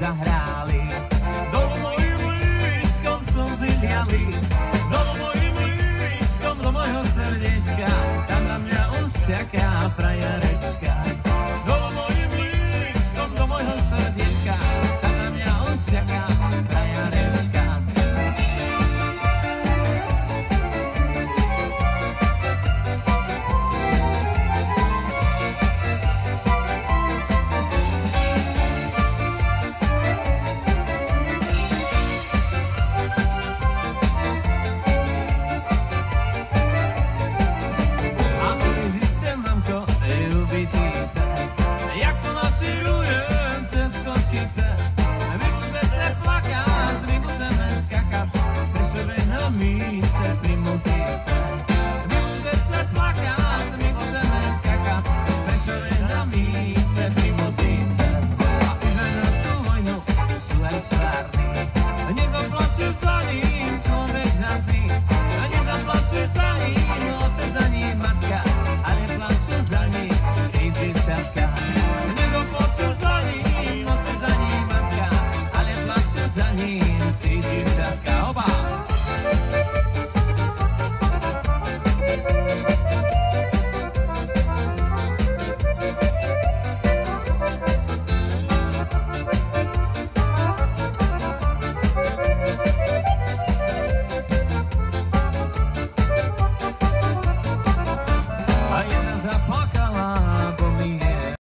zahráli. Dolu mojim líčkom slzy liali, dolu mojim líčkom do mojho srdiečka, tam na mňa už čaká frajerečka. Dolu mojim líčkom do mojho srdiečka, tam na mňa už čaká frajerečka. Jak to nasiruje cez Košice,